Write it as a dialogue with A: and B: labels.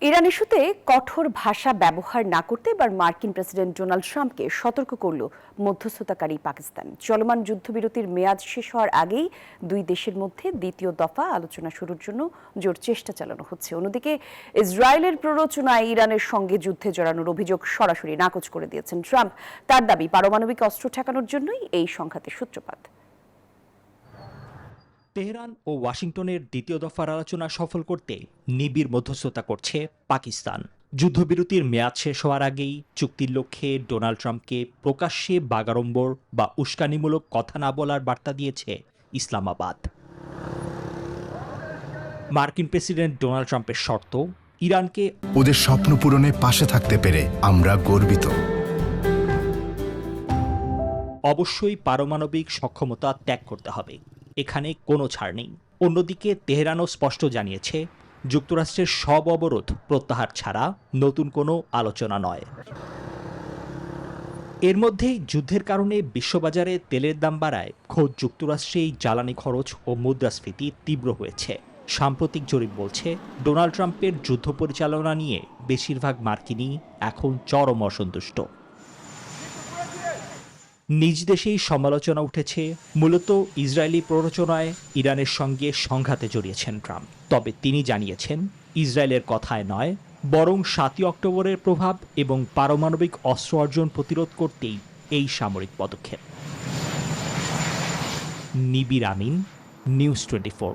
A: Iran ইস্যুতে কঠোর ভাষা ব্যবহার না করতে এবার মার্কিন প্রেসিডেন্ট ডোনাল্ড ট্রাম্পকে সতর্ক করল মধ্যস্থতাকারী পাকিস্তান। চলমান যুদ্ধবিরতির মেয়াদ শেষ হওয়ার আগেই দুই দেশের মধ্যে দ্বিতীয় দফা আলোচনা শুরুর জন্য জোর চেষ্টা চালানো হচ্ছে। অন্যদিকে ইসরায়েলের প্ররোচনায় ইরানের সঙ্গে যুদ্ধে জড়ানোর অভিযোগ সরাসরি নাকচ করে দিয়েছেন ট্রাম্প। তার দাবি, পারমাণবিক অস্ত্র ঠেকানোর জন্যই এই সংঘাতের সূত্রপাত।
B: তেহরান ও ওয়াশিংটনের দ্বিতীয় দফার আলোচনা সফল করতে নিবিড় মধ্যস্থতা করছে পাকিস্তান। যুদ্ধবিরতির মেয়াদ শেষ হওয়ার আগেই চুক্তির লক্ষ্যে ডোনাল্ড ট্রাম্পকে প্রকাশ্যে বাগাড়ম্বর বা উস্কানিমূলক কথা না বলার বার্তা দিয়েছে ইসলামাবাদ। মার্কিন প্রেসিডেন্ট ডোনাল্ড ট্রাম্পের শর্ত, ইরানকে
C: ওদের স্বপ্ন পূরণে পাশে থাকতে পেরে আমরা গর্বিত।
B: অবশ্যই পারমাণবিক সক্ষমতা ত্যাগ করতে হবে, এখানে কোনো ছাড় নেই। অন্যদিকে তেহরানও স্পষ্ট জানিয়েছে, যুক্তরাষ্ট্রের সব অবরোধ প্রত্যাহার ছাড়া নতুন কোনো আলোচনা নয়। এর মধ্যেই যুদ্ধের কারণে বিশ্ববাজারে তেলের দাম বাড়ায় খোদ যুক্তরাষ্ট্রেই জ্বালানি খরচ ও মুদ্রাস্ফীতি তীব্র হয়েছে। সাম্প্রতিক জরিপ বলছে, ডোনাল্ড ট্রাম্পের যুদ্ধ পরিচালনা নিয়ে বেশিরভাগ মার্কিনই এখন চরম অসন্তুষ্ট। নিজ দেশেই সমালোচনা উঠেছে, মূলত ইসরায়েলি প্ররোচনায় ইরানের সঙ্গে সংঘাতে জড়িয়েছেন ট্রাম্প। তবে তিনি জানিয়েছেন, ইসরায়েলের কথায় নয়, বরং ৭ই অক্টোবরের প্রভাব এবং পারমাণবিক অস্ত্র অর্জন প্রতিরোধ করতেই এই সামরিক পদক্ষেপ। নিবির আমিন, নিউজ 24।